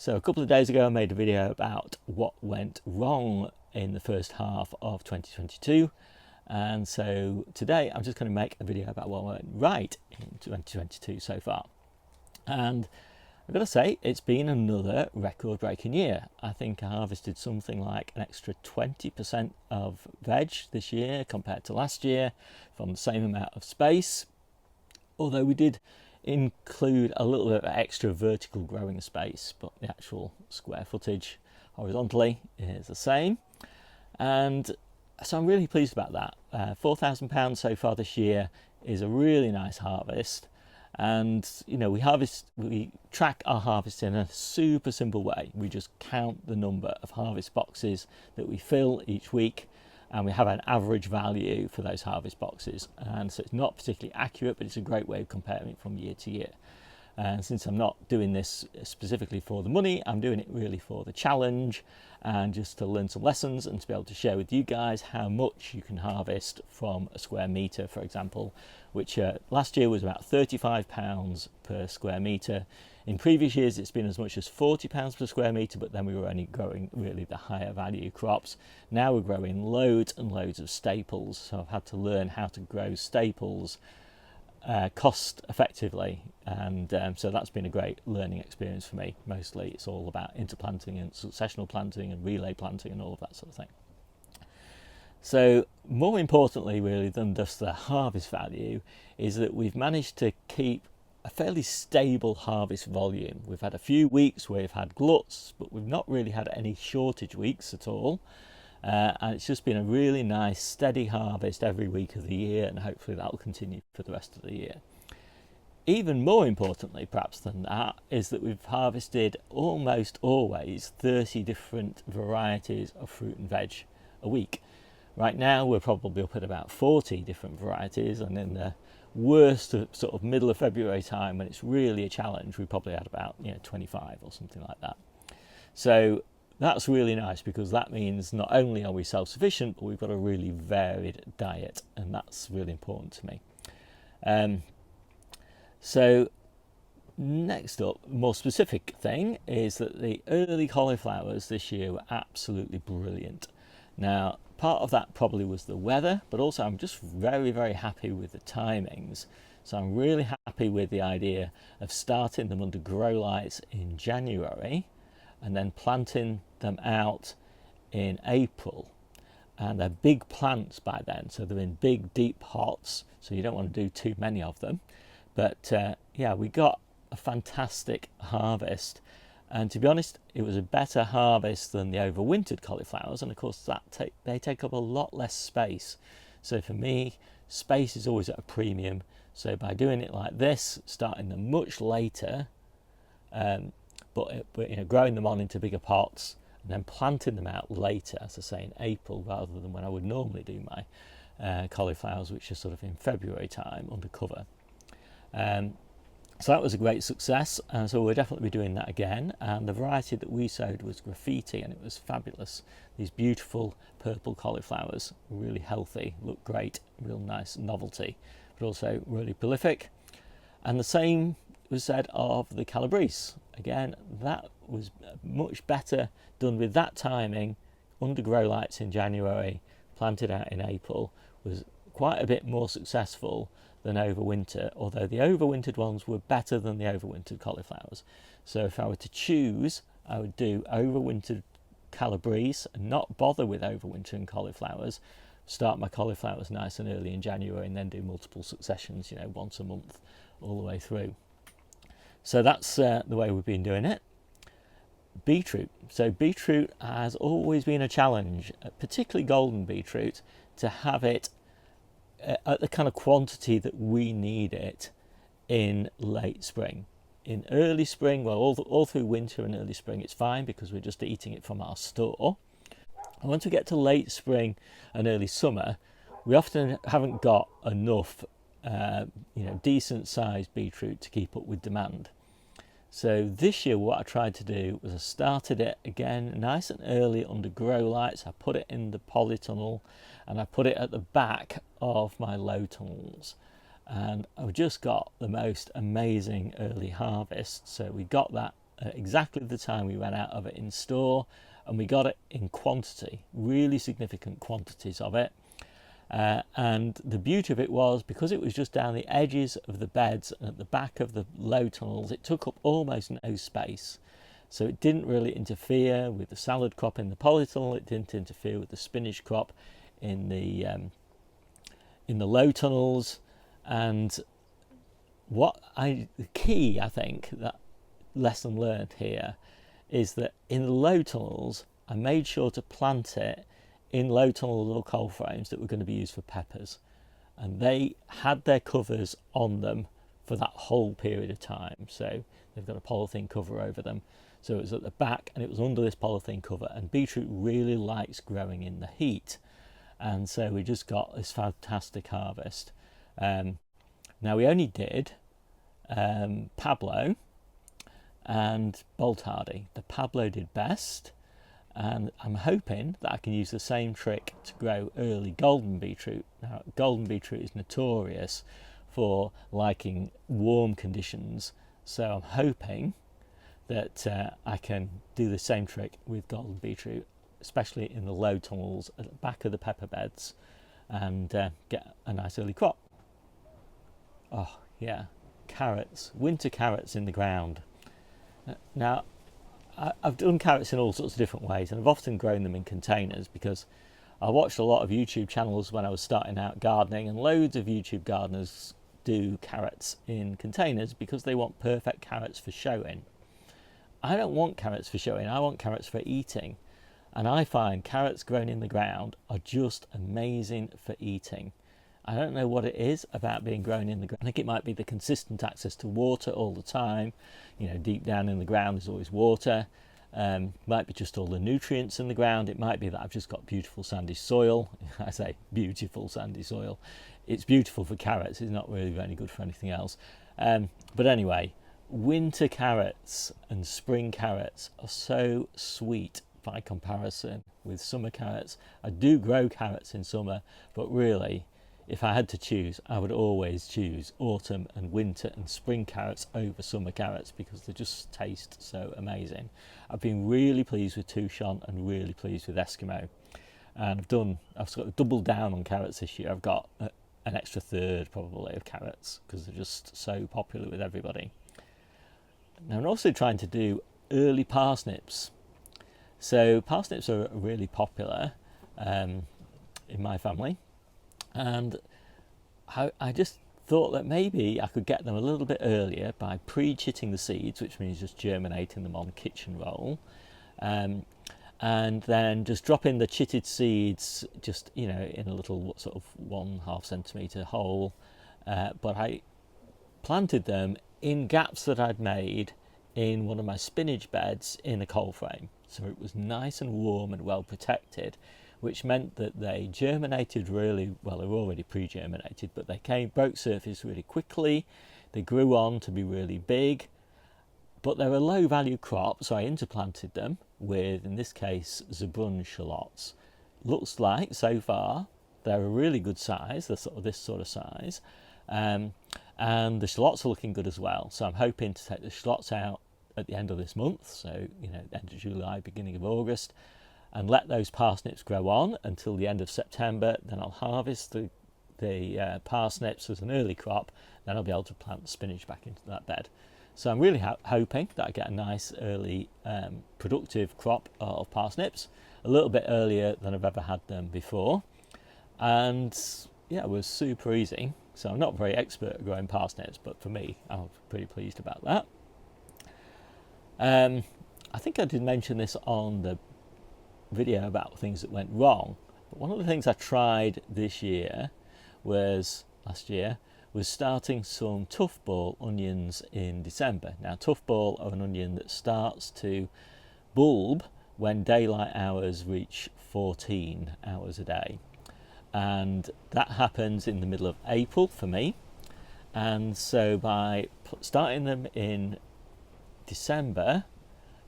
So a couple of days ago I made a video about what went wrong in the first half of 2022, and so today I'm just going to make a video about what went right in 2022 so far. And I've got to say, it's been another record-breaking year. I think I harvested something like an extra 20% of veg this year compared to last year from the same amount of space, although we did include a little bit of extra vertical growing space, but the actual square footage horizontally is the same. And so I'm really pleased about that. £4,000 so far this year is a really nice harvest. And you know, we track our harvest in a super simple way. We just count the number of harvest boxes that we fill each week, and we have an average value for those harvest boxes. And so it's not particularly accurate, but it's a great way of comparing it from year to year. And since I'm not doing this specifically for the money, I'm doing it really for the challenge and just to learn some lessons and to be able to share with you guys how much you can harvest from a square metre, for example, which last year was about £35 per square metre. In previous years, it's been as much as £40 per square metre, but then we were only growing really the higher value crops. Now we're growing loads and loads of staples, so I've had to learn how to grow staples cost effectively, and so that's been a great learning experience for me. Mostly it's all about interplanting and successional planting and relay planting and all of that sort of thing. So more importantly really than just the harvest value is that we've managed to keep a fairly stable harvest volume. We've had a few weeks where we've had gluts, but we've not really had any shortage weeks at all. And it's just been a really nice steady harvest every week of the year, and hopefully that will continue for the rest of the year. Even more importantly perhaps than that is that we've harvested almost always 30 different varieties of fruit and veg a week. Right now we're probably up at about 40 different varieties, and in the worst sort of middle of February time when it's really a challenge, we probably had about 25 or something like that. So that's really nice, because that means not only are we self-sufficient, but we've got a really varied diet, and that's really important to me. So next up, more specific thing is that the early cauliflowers this year were absolutely brilliant. Now, part of that probably was the weather, but also I'm just very, very happy with the timings. So I'm really happy with the idea of starting them under grow lights in January and then planting them out in April. And they're big plants by then, so they're in big deep pots, so you don't want to do too many of them. But yeah, we got a fantastic harvest, and to be honest, it was a better harvest than the overwintered cauliflowers, and of course they take up a lot less space. So for me, space is always at a premium. So by doing it like this, starting them much later, but growing them on into bigger pots and then planting them out later, as I say, in April rather than when I would normally do my cauliflowers, which are sort of in February time under cover. So that was a great success, and so we'll definitely be doing that again. And the variety that we sowed was graffiti, and it was fabulous. These beautiful purple cauliflowers, really healthy, look great, real nice novelty, but also really prolific. And the same was said of the Calabrese. Again, that was much better done with that timing, under grow lights in January, planted out in April, was quite a bit more successful than overwinter, although the overwintered ones were better than the overwintered cauliflowers. So if I were to choose, I would do overwintered Calabrese and not bother with overwintering cauliflowers, start my cauliflowers nice and early in January and then do multiple successions, once a month all the way through. So that's the way we've been doing it. Beetroot. So beetroot has always been a challenge, particularly golden beetroot, to have it at the kind of quantity that we need it in late spring. In early spring, well, all through winter and early spring, it's fine because we're just eating it from our store. And once we get to late spring and early summer, we often haven't got enough decent sized beetroot to keep up with demand. So this year what I tried to do was I started it again nice and early under grow lights. I put it in the polytunnel and I put it at the back of my low tunnels, and I've just got the most amazing early harvest. So we got that at exactly the time we ran out of it in store, and we got it in quantity, really significant quantities of it. And the beauty of it was, because it was just down the edges of the beds and at the back of the low tunnels, it took up almost no space. So it didn't really interfere with the salad crop in the polytunnel. It didn't interfere with the spinach crop in the low tunnels. And the key, I think, that lesson learned here is that in the low tunnels, I made sure to plant it in low tunnel little coal frames that were going to be used for peppers, and they had their covers on them for that whole period of time. So they've got a polythene cover over them, so it was at the back and it was under this polythene cover. And beetroot really likes growing in the heat, and so we just got this fantastic harvest. Now we only did Pablo and Bolt Hardy. The Pablo did best, and I'm hoping that I can use the same trick to grow early golden beetroot. Now, golden beetroot is notorious for liking warm conditions, so I'm hoping that I can do the same trick with golden beetroot, especially in the low tunnels at the back of the pepper beds, and get a nice early crop. Oh yeah, carrots, winter carrots in the ground. Now, I've done carrots in all sorts of different ways, and I've often grown them in containers because I watched a lot of YouTube channels when I was starting out gardening, and loads of YouTube gardeners do carrots in containers because they want perfect carrots for showing. I don't want carrots for showing, I want carrots for eating. And I find carrots grown in the ground are just amazing for eating. I don't know what it is about being grown in the ground. I think it might be the consistent access to water all the time. You know, deep down in the ground there's always water. Might be just all the nutrients in the ground. It might be that I've just got beautiful sandy soil. I say beautiful sandy soil. It's beautiful for carrots. It's not really very good for anything else. But anyway, winter carrots and spring carrots are so sweet by comparison with summer carrots. I do grow carrots in summer, but really, if I had to choose, I would always choose autumn and winter and spring carrots over summer carrots because they just taste so amazing. I've been really pleased with Touchon and really pleased with Eskimo. And I've sort of doubled down on carrots this year. I've got an extra third probably of carrots because they're just so popular with everybody. Now I'm also trying to do early parsnips. So parsnips are really popular in my family. And I just thought that maybe I could get them a little bit earlier by pre-chitting the seeds, which means just germinating them on kitchen roll, and then just dropping the chitted seeds just, you know, in a little sort of 1.5 centimetre hole. But I planted them in gaps that I'd made in one of my spinach beds in a coal frame. So it was nice and warm and well protected, which meant that they germinated really well. They were already pre-germinated, but they broke surface really quickly. They grew on to be really big, but they're a low value crop, so I interplanted them with, in this case, Zebrun shallots. Looks like so far they're a really good size. They're sort of this sort of size, and the shallots are looking good as well. So I'm hoping to take the shallots out at the end of this month, so you know, end of July, beginning of August, and let those parsnips grow on until the end of September. Then I'll harvest the parsnips as an early crop. Then I'll be able to plant spinach back into that bed. So I'm really hoping that I get a nice early productive crop of parsnips, a little bit earlier than I've ever had them before. And yeah, it was super easy. So I'm not very expert at growing parsnips, but for me, I'm pretty pleased about that. I think I did mention this on the video about things that went wrong, but one of the things I tried last year was starting some tough ball onions in December. Now, tough ball are an onion that starts to bulb when daylight hours reach 14 hours a day, and that happens in the middle of April for me. And so by starting them in December,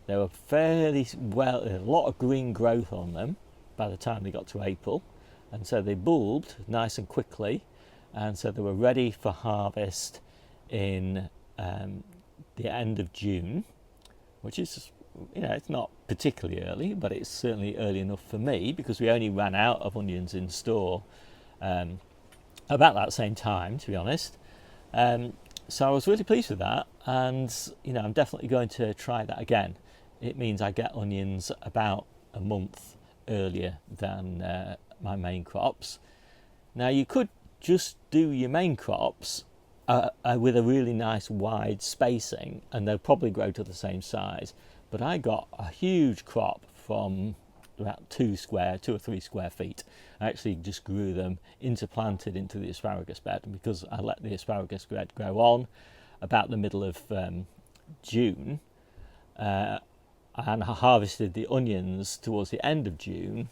they were fairly well, a lot of green growth on them by the time they got to April, and so they bulbed nice and quickly, and so they were ready for harvest in the end of June, which is, it's not particularly early, but it's certainly early enough for me because we only ran out of onions in store about that same time, to be honest. So I was really pleased with that, and I'm definitely going to try that again. It means I get onions about a month earlier than my main crops. Now you could just do your main crops with a really nice wide spacing, and they'll probably grow to the same size. But I got a huge crop from about 2 or 3 square feet. I actually just grew them interplanted into the asparagus bed, and because I let the asparagus bed grow on about the middle of June, and I harvested the onions towards the end of June,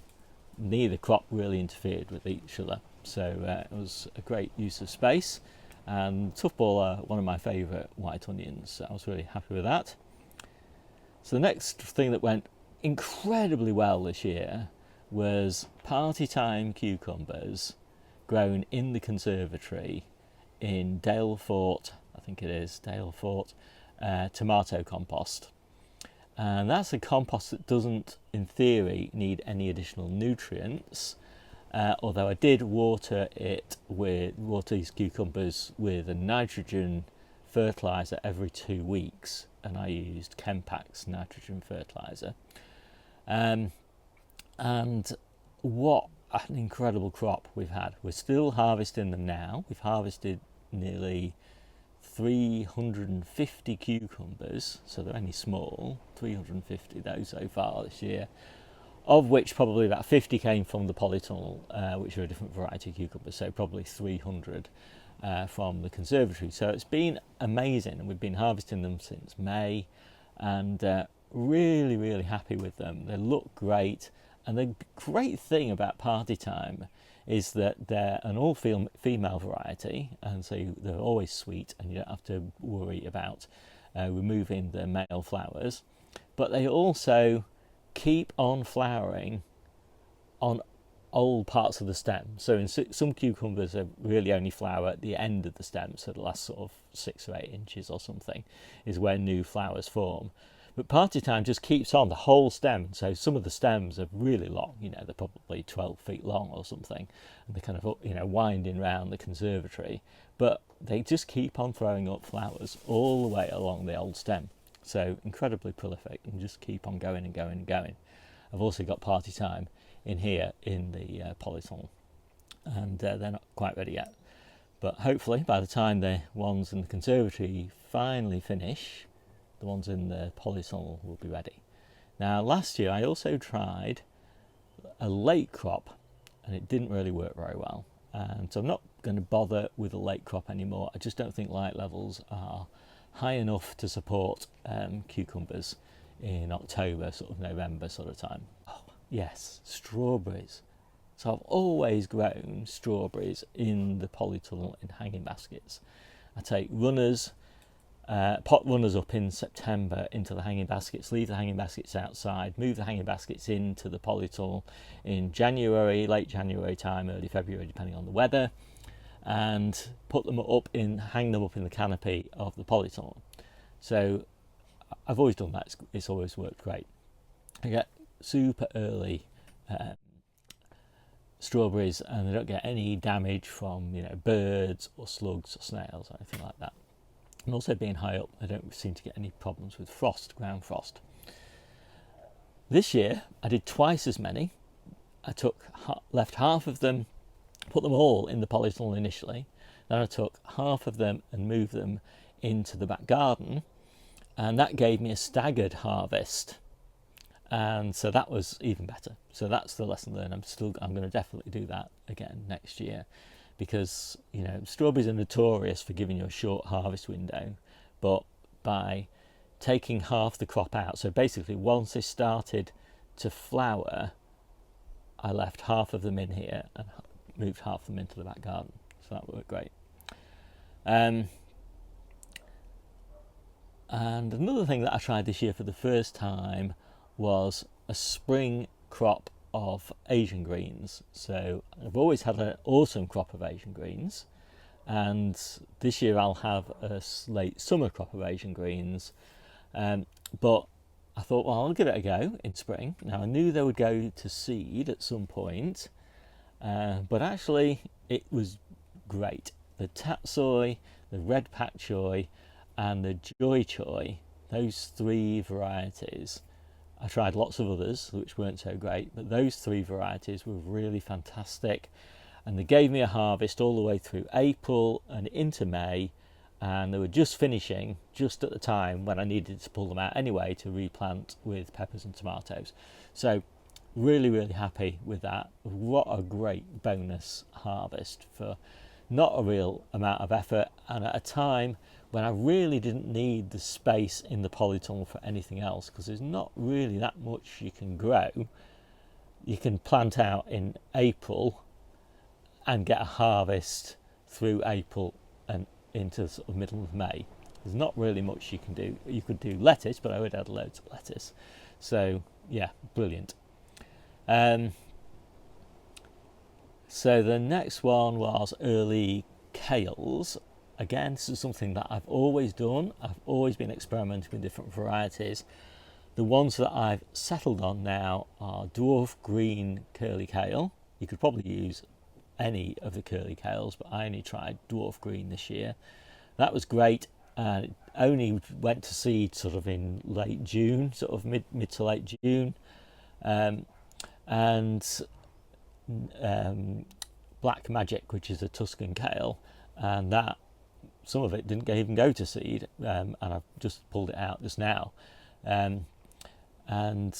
neither crop really interfered with each other. So it was a great use of space, and Tufball are one of my favourite white onions, so I was really happy with that. So the next thing that went incredibly well this year was party time cucumbers grown in the conservatory in Dalefort, I think it is, Dalefort tomato compost. And that's a compost that doesn't, in theory, need any additional nutrients, although I did water these cucumbers with a nitrogen fertiliser every 2 weeks, and I used Chempac's nitrogen fertiliser. And what an incredible crop we've had. We're still harvesting them now. We've harvested nearly 350 cucumbers, so they're only small, 350 those so far this year, of which probably about 50 came from the polytunnel, which are a different variety of cucumbers, so probably 300 from the conservatory. So it's been amazing, and we've been harvesting them since May, and really, really happy with them. They look great, and the great thing about Party Time is that they're an all-female variety, and so they're always sweet, and you don't have to worry about removing the male flowers. But they also keep on flowering on old parts of the stem. So in some cucumbers are really only flower at the end of the stem, so the last sort of 6 or 8 inches or something is where new flowers form. But Party Time just keeps on the whole stem, so some of the stems are really long, they're probably 12 feet long or something, and they're kind of, winding round the conservatory, but they just keep on throwing up flowers all the way along the old stem. So incredibly prolific, and just keep on going and going and going. I've also got Party Time in here in the polytunnel, and they're not quite ready yet. But hopefully by the time the ones in the conservatory finally finish, the ones in the polytunnel will be ready. Now last year I also tried a late crop, and it didn't really work very well. And so I'm not going to bother with a late crop anymore. I just don't think light levels are high enough to support cucumbers in October, sort of November sort of time. Oh, yes, strawberries. So I've always grown strawberries in the polytunnel in hanging baskets. I take runners, pot runners up in September into the hanging baskets, leave the hanging baskets outside, move the hanging baskets into the polytunnel in January, late January time, early February, depending on the weather, and hang them up in the canopy of the polytunnel. So I've always done that. It's always worked great. I get super early strawberries, and they don't get any damage from birds or slugs or snails or anything like that. And also being high up, I don't seem to get any problems with ground frost. This year I did twice as many. I left half of them, put them all in the polytunnel initially, then I took half of them and moved them into the back garden, and that gave me a staggered harvest, and so that was even better. So that's the lesson learned. I'm going to definitely do that again next year, because strawberries are notorious for giving you a short harvest window, but by taking half the crop out, so basically once they started to flower, I left half of them in here and moved half of them into the back garden, so that worked great. And another thing that I tried this year for the first time was a spring crop of Asian greens. So I've always had an autumn crop of Asian greens, and this year I'll have a late summer crop of Asian greens, but I thought, well, I'll give it a go in spring. Now, I knew they would go to seed at some point, but actually it was great. The tatsoi, the red pak choi, and the joy choi, those three varieties, I tried lots of others which weren't so great, but those three varieties were really fantastic, and they gave me a harvest all the way through April and into May, and they were just finishing just at the time when I needed to pull them out anyway to replant with peppers and tomatoes. So really, really happy with that. What a great bonus harvest for not a real amount of effort, and at a time when I really didn't need the space in the polytunnel for anything else, because there's not really that much you can grow. You can plant out in April and get a harvest through April and into the sort of middle of May. There's not really much you can do. You could do lettuce, but I already had loads of lettuce. So yeah, brilliant. So the next one was early Kales. Again, this is something that I've always done. I've always been experimenting with different varieties. The ones that I've settled on now are Dwarf green curly kale. You could probably use any of the curly kales, but I only tried Dwarf green this year. That was great, and it only went to seed sort of in late June, sort of mid to late June. Black Magic, which is a Tuscan kale, and that some of it didn't even go to seed, and I've just pulled it out just now. And when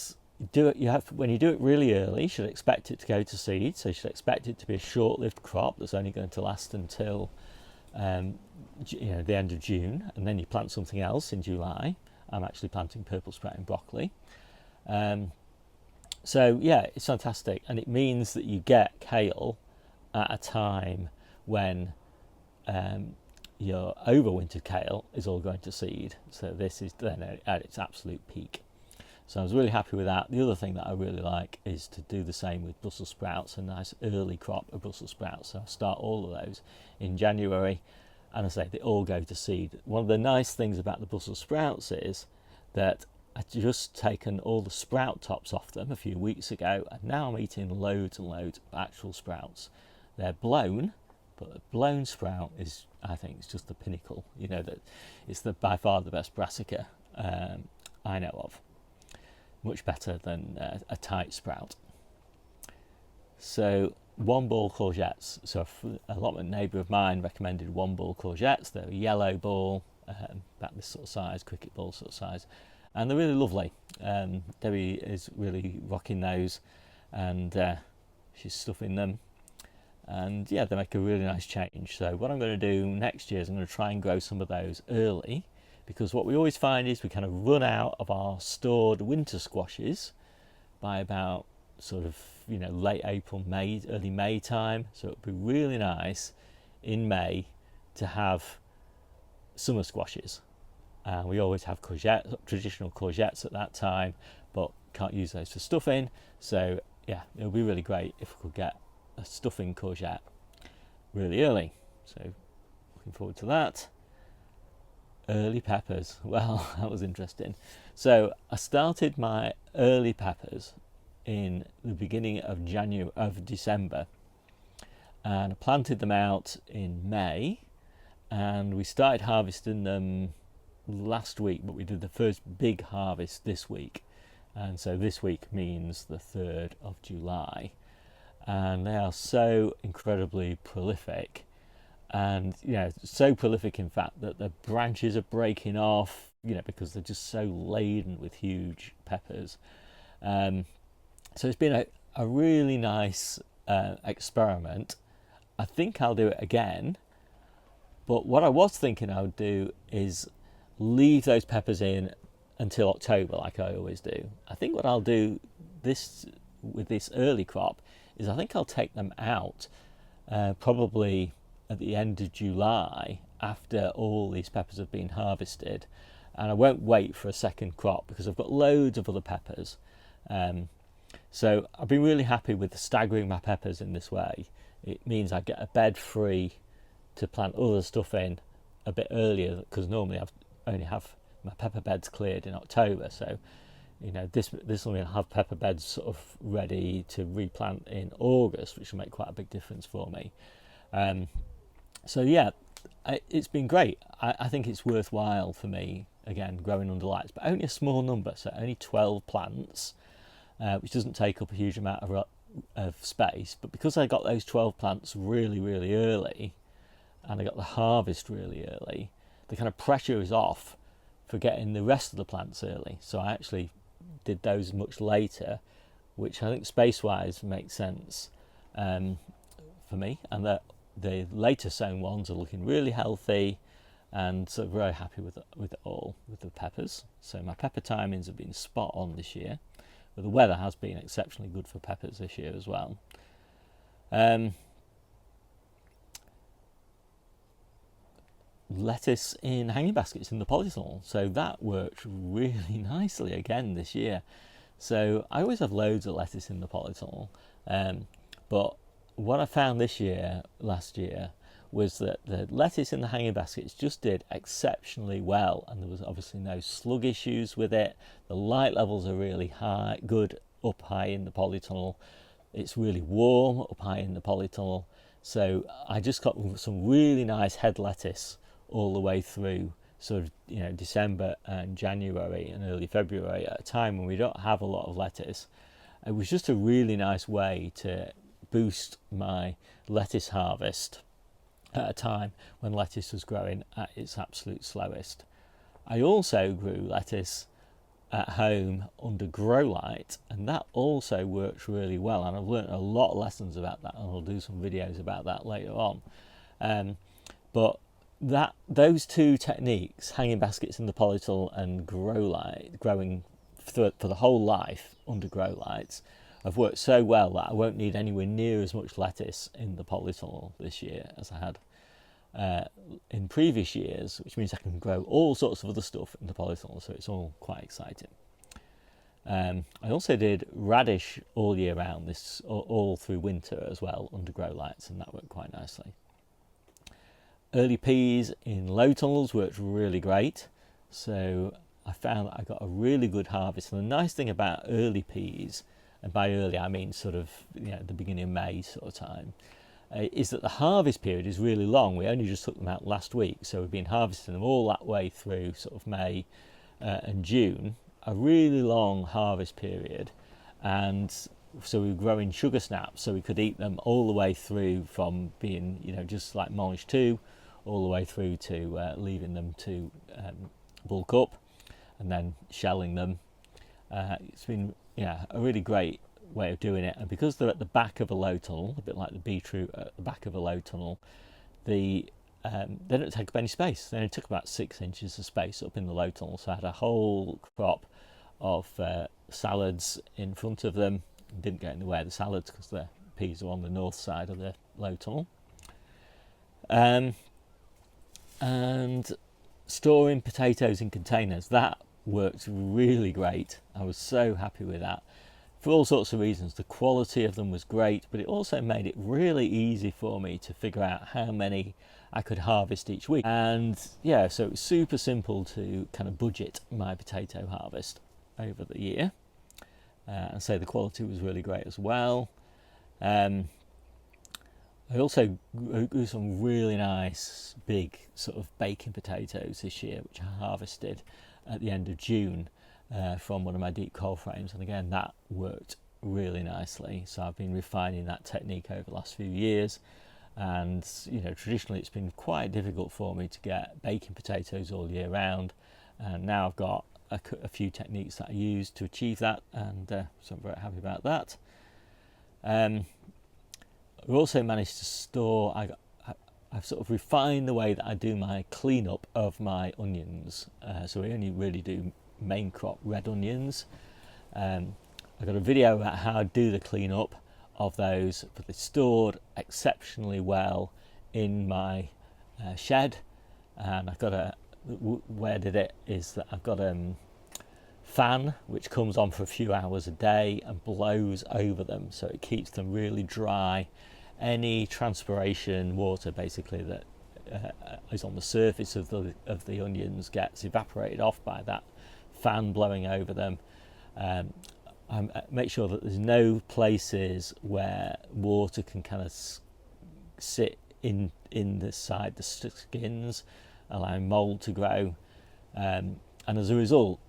you do it really early, you should expect it to go to seed. So you should expect it to be a short-lived crop that's only going to last until the end of June, and then you plant something else in July. I'm actually planting purple sprouting broccoli. So yeah, it's fantastic, and it means that you get kale at a time when your overwintered kale is all going to seed. So this is then at its absolute peak. So I was really happy with that. The other thing that I really like is to do the same with Brussels sprouts, a nice early crop of Brussels sprouts. So I start all of those in January, and I say they all go to seed. One of the nice things about the Brussels sprouts is that I'd just taken all the sprout tops off them a few weeks ago, and now I'm eating loads and loads of actual sprouts. They're blown, but a blown sprout is, I think, it's just the pinnacle. That it's by far the best brassica I know of. Much better than a tight sprout. So one ball courgettes. So a lot of a neighbour of mine recommended one ball courgettes. They're a yellow ball, about this sort of size, cricket ball sort of size. And they're really lovely. Debbie is really rocking those, and she's stuffing them. And yeah, they make a really nice change. So what I'm going to do next year is I'm going to try and grow some of those early, because what we always find is we kind of run out of our stored winter squashes by about sort of late April, May, early May time. So it would be really nice in May to have summer squashes. We always have traditional courgettes at that time, but can't use those for stuffing. So yeah, it would be really great if we could get a stuffing courgette really early. So looking forward to that. Early peppers. Well, that was interesting. So I started my early peppers in the beginning of December, and I planted them out in May, and we started harvesting them last week, but we did the first big harvest this week, and so this week means the 3rd of July, and they are so incredibly prolific, and so prolific in fact that the branches are breaking off, because they're just so laden with huge peppers. So it's been a really nice experiment. I think I'll do it again, but what I was thinking I would do is leave those peppers in until October, like I always do. I think what I'll do with this early crop is I think I'll take them out probably at the end of July, after all these peppers have been harvested, and I won't wait for a second crop because I've got loads of other peppers. So I've been really happy with staggering my peppers in this way. It means I get a bed free to plant other stuff in a bit earlier, because normally I only have my pepper beds cleared in October. So You know, this will have pepper beds sort of ready to replant in August, which will make quite a big difference for me. So yeah, it's been great. I think it's worthwhile for me, again, growing under lights, but only a small number, so only 12 plants, which doesn't take up a huge amount of space. But because I got those 12 plants really, really early, and I got the harvest really early, the kind of pressure is off for getting the rest of the plants early. So I actually did those much later, which I think space-wise makes sense for me. And the later sown ones are looking really healthy, and so very happy with it all, with the peppers. So my pepper timings have been spot on this year, but the weather has been exceptionally good for peppers this year as well. Lettuce in hanging baskets in the polytunnel, so that worked really nicely again this year. So I always have loads of lettuce in the polytunnel, but what I found last year was that the lettuce in the hanging baskets just did exceptionally well, and there was obviously no slug issues with it. The light levels are really good up high in the polytunnel. It's really warm up high in the polytunnel, so I just got some really nice head lettuce all the way through sort of, you know, December and January and early February, at a time when we don't have a lot of lettuce. It was just a really nice way to boost my lettuce harvest at a time when lettuce was growing at its absolute slowest. I also grew lettuce at home under grow light, and that also works really well, and I've learned a lot of lessons about that, and I'll do some videos about that later on. But those two techniques, hanging baskets in the polytunnel and grow light, growing for the whole life under grow lights, have worked so well that I won't need anywhere near as much lettuce in the polytunnel this year as I had in previous years, which means I can grow all sorts of other stuff in the polytunnel, so it's all quite exciting. I also did radish all year round, all through winter as well, under grow lights, and that worked quite nicely. Early peas in low tunnels worked really great, so I found that I got a really good harvest. And the nice thing about early peas, and by early I mean sort of, you know, the beginning of May sort of time, is that the harvest period is really long. We only just took them out last week, so we've been harvesting them all that way through sort of May and June, a really long harvest period. And so we were growing sugar snaps, so we could eat them all the way through, from being, you know, just like mange 2, all the way through to leaving them to bulk up and then shelling them. It's been, yeah, a really great way of doing it, and because they're at the back of a low tunnel, a bit like the beetroot at the back of a low tunnel, they don't take up any space. They only took about 6 inches of space up in the low tunnel, so I had a whole crop of salads in front of them. Didn't get in the way of the salads because the peas are on the north side of the low tunnel. And storing potatoes in containers, that worked really great. I was so happy with that for all sorts of reasons. The quality of them was great, but it also made it really easy for me to figure out how many I could harvest each week. And yeah, so it was super simple to kind of budget my potato harvest over the year. And so the quality was really great as well. I also grew some really nice big sort of baking potatoes this year, which I harvested at the end of June from one of my deep coal frames, and again that worked really nicely. So I've been refining that technique over the last few years, and you know, traditionally it's been quite difficult for me to get baking potatoes all year round, and now I've got a few techniques that I use to achieve that, and so I'm very happy about that. I've also managed to store, I've sort of refined the way that I do my cleanup of my onions. So we only really do main crop red onions. I've got a video about how I do the cleanup of those, but they're stored exceptionally well in my shed. And I've got where I did it is that I've got a fan which comes on for a few hours a day and blows over them, so it keeps them really dry. Any transpiration water basically that is on the surface of the onions gets evaporated off by that fan blowing over them, I make sure that there's no places where water can kind of sit in the side, the skins, allowing mold to grow. And as a result,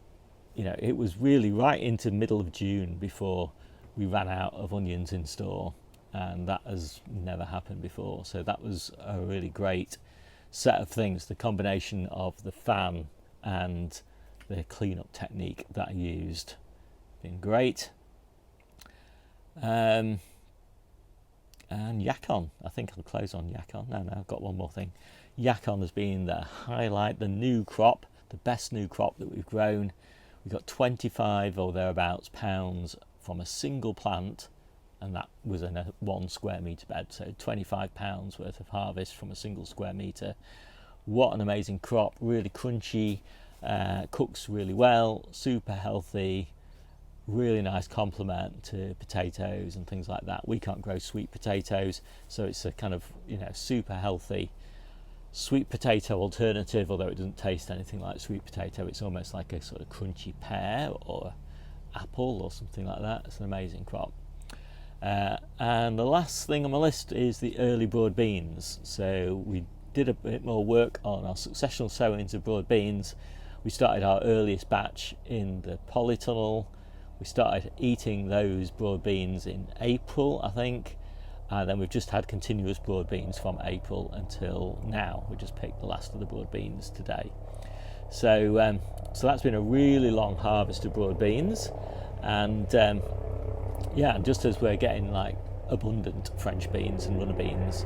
it was really right into middle of June before we ran out of onions in store, and that has never happened before. So that was a really great set of things. The combination of the fan and the cleanup technique that I used been great. And Yacon, I think I'll close on Yacon. No, I've got one more thing. Yacon has been the highlight, the new crop, the best new crop that we've grown. We got 25 or thereabouts pounds from a single plant, and that was in a 1 square metre bed, so 25 pounds worth of harvest from a single square metre. What an amazing crop, really crunchy, cooks really well, super healthy, really nice complement to potatoes and things like that. We can't grow sweet potatoes, so it's a kind of super healthy sweet potato alternative, although it doesn't taste anything like sweet potato. It's almost like a sort of crunchy pear or apple or something like that. It's an amazing crop. And the last thing on my list is the early broad beans. So we did a bit more work on our successional sowings of broad beans. We started our earliest batch in the polytunnel. We started eating those broad beans in April, I think. And then we've just had continuous broad beans from April until now. We just picked the last of the broad beans today. So that's been a really long harvest of broad beans. And just as we're getting like abundant French beans and runner beans,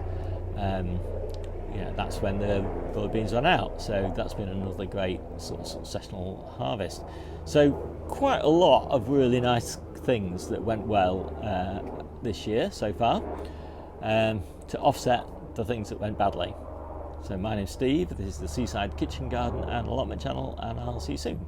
that's when the broad beans run out. So that's been another great sort of successional harvest. So quite a lot of really nice things that went well this year so far, to offset the things that went badly. So my name's Steve, this is the Seaside Kitchen Garden and Allotment channel, and I'll see you soon.